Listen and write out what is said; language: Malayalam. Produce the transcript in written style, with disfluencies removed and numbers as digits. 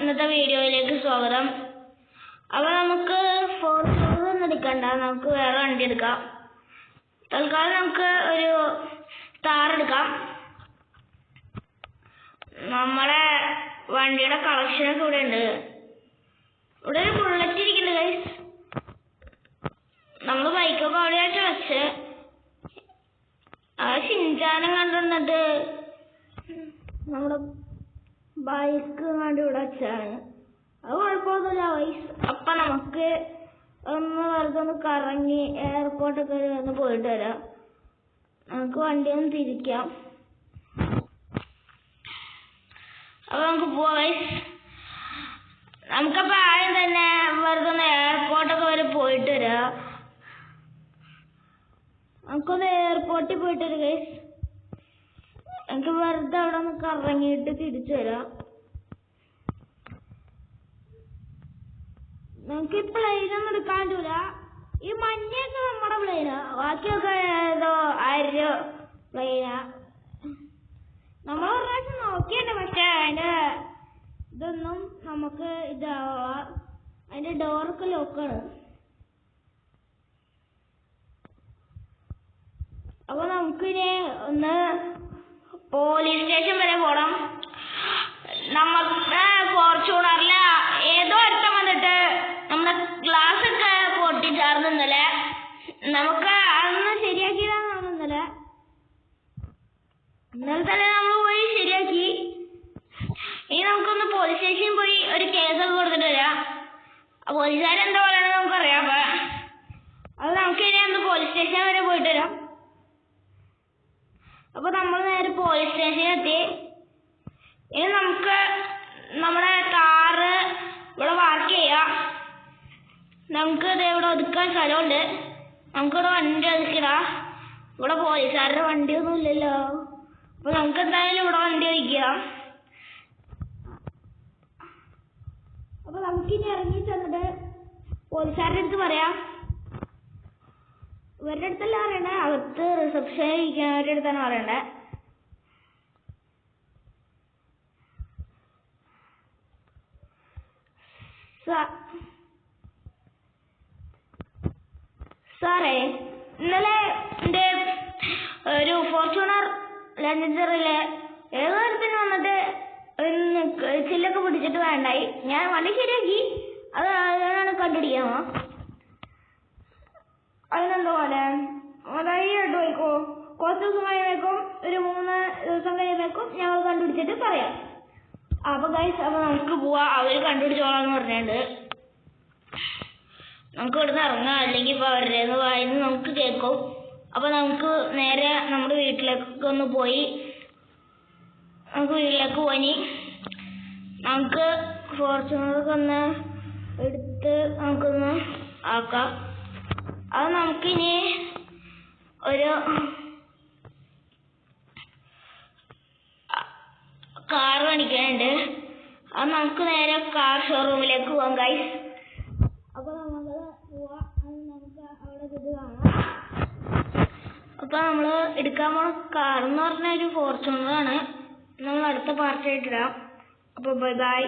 ഇന്നത്തെ വീഡിയോയിലേക്ക് സ്വാഗതം. അപ്പോൾ നമുക്ക് ഫോർച്യൂണർ എടുക്കണ്ട, നമുക്ക് വേറെ വണ്ടി എടുക്കാം. തൽക്കാലം നമുക്ക് ഒരു താർ എടുക്കാം. നമ്മുടെ വണ്ടിയുടെ കളക്ഷനൊക്കെ ഇവിടെ ഉണ്ട്. ഇവിടെ ഒരു ബുള്ളറ്റ് ഇരിക്കുന്നുണ്ട് ഗൈസ്. നമ്മൾ ബൈക്കൊക്കെ അവിടെയായിട്ട് വെച്ച് ആ ഷിൻചാനും കണ്ടിട്ട് നമ്മുടെ ബൈക്ക് കണ്ട് ഇവിടെ വെച്ചാണ്. അത് കുഴപ്പമൊന്നുമില്ല ഗൈസ്. അപ്പൊ നമുക്ക് വെറുതെ ഒന്ന് കറങ്ങി എയർപോർട്ടൊക്കെ ഒന്ന് പോയിട്ട് വരാം. നമുക്ക് വണ്ടി ഒന്ന് തിരിക്കാം. അപ്പൊ നമുക്ക് പോവാം ഗൈസ്. നമുക്കപ്പോൾ ആദ്യം തന്നെ വെറുതെ ഒന്ന് എയർപോർട്ടൊക്കെ വരെ പോയിട്ട് വരാം. നമുക്കൊന്ന് എയർപോർട്ടിൽ പോയിട്ട് വരാം ഗൈസ്. എനിക്ക് വെറുതെ അവിടെ ഒന്ന് കറങ്ങിയിട്ട് തിരിച്ചു വരാം. നമുക്ക് ഈ പ്ലെയിനൊന്നും എടുക്കാൻ പറ്റൂല. ഈ മഞ്ഞൊക്കെ നമ്മുടെ പ്ലെയിനാ, ബാക്കിയൊക്കെ ഏതോ ആരോ പ്ലെയിനാ. നമ്മൾ ഒരു പ്രാവശ്യം നോക്കിയുണ്ട്, പക്ഷെ അതിന്റെ ഇതൊന്നും നമുക്ക് ഇതാവാ. അതിന്റെ ഡോറൊക്കെ ലോക്കാണ്. അപ്പൊ നമുക്കിനി ഒന്ന് പോലീസ് സ്റ്റേഷൻ വരെ പോണം. നമ്മുടെ ഫോർച്യൂണറിൽ ഏതോ ഒരുത്തം വന്നിട്ട് നമ്മുടെ ഗ്ലാസ് ഒക്കെ പൊട്ടിച്ചാർന്നു ഇന്നലെ. നമുക്ക് അതൊന്ന് ശരിയാക്കിയതാണെന്ന് ഇന്നലെ തന്നെ നമ്മൾ പോയി ശരിയാക്കി. ഇനി നമുക്കൊന്ന് പോലീസ് സ്റ്റേഷനിൽ പോയി ഒരു കേസൊക്കെ കൊടുത്തിട്ട് വരാം. പോലീസുകാരെന്താ പറയുന്നത് നമുക്കറിയാം. അത് നമുക്ക് ഇനി ഒന്ന് പോലീസ് സ്റ്റേഷൻ വരെ പോയിട്ട് വരാം. അപ്പൊ നമ്മൾ നേരെ പോലീസ് സ്റ്റേഷനിൽ എത്തി. ഇനി നമുക്ക് നമ്മുടെ കാറ് ഇവിടെ പാർക്ക് ചെയ്യാം. നമുക്ക് ഇവിടെ ഒതുക്കാൻ സ്ഥലമുണ്ട്. നമുക്കിവിടെ വണ്ടി ഒതുക്കിടാം. ഇവിടെ പോലീസുകാരുടെ വണ്ടിയൊന്നും ഇല്ലല്ലോ. അപ്പൊ നമുക്ക് എന്തായാലും ഇവിടെ വണ്ടി ഒതുക്കാം. അപ്പൊ നമുക്കിനി ഇറങ്ങി ചെന്നിട്ട് പോലീസുകാരുടെ അടുത്ത് പറയാം. ഇവരുടെ അടുത്തല്ല പറയണ്ടേ, അകത്ത് റിസപ്ഷൻ ഇരിക്കുന്നവരുടെ അടുത്താണ് പറയണ്ടേ. സാറേ, ഇന്നലെ എൻ്റെ ഒരു ഫോർച്യൂണർ ലഞ്ചറില് ഏതോ ഒരുത്തിന് വന്നിട്ട് ചില്ലൊക്കെ പിടിച്ചിട്ട് വേണ്ടായി. ഞാൻ വണ്ടി ശരിയാക്കി. അത് അതാണ് കണ്ടുപിടിക്കാമോ? അതിനെന്താ പോലെ അതായിട്ട് വയ്ക്കോ. കുറച്ച് ദിവസം കഴിയുമ്പോഴേക്കും ഒരു 3 ദിവസം കഴിയുമ്പോഴേക്കും ഞങ്ങൾ കണ്ടുപിടിച്ചിട്ട് പറയാം. അപ്പൊ ഗൈസ്, അപ്പൊ നമുക്ക് പോവാം. അവര് കണ്ടുപിടിച്ചോളാന്ന് പറഞ്ഞിട്ടുണ്ട്. നമുക്ക് ഇവിടുന്ന് ഇറങ്ങാം, അല്ലെങ്കിൽ ഇപ്പൊ അവരുടെ വായിന്ന് നമുക്ക് കേൾക്കും. അപ്പൊ നമുക്ക് നേരെ നമ്മുടെ വീട്ടിലേക്കൊക്കെ ഒന്ന് പോയി നമുക്ക് ഫോർച്യൂണറൊക്കെ ഒന്ന് എടുത്ത് നമുക്കൊന്ന് ആക്കാം. അത് നമുക്കിനി ഒരു കാർ മേടിക്കാനുണ്ട്. അത് നമുക്ക് നേരെ കാർ ഷോറൂമിലേക്ക് പോവാം ഗൈസ്. അപ്പൊ നമുക്ക് പോവാം. അത് നമുക്ക് അവിടെ ഇത് കാണാം. അപ്പൊ നമ്മള് എടുക്കാൻ പോണ കാർ എന്ന് പറഞ്ഞ ഒരു ഫോർച്യൂണറാണ്. നമ്മൾ അടുത്ത പാർട്ടി ആയിട്ടിടാം. അപ്പൊ ബൈ ബൈ.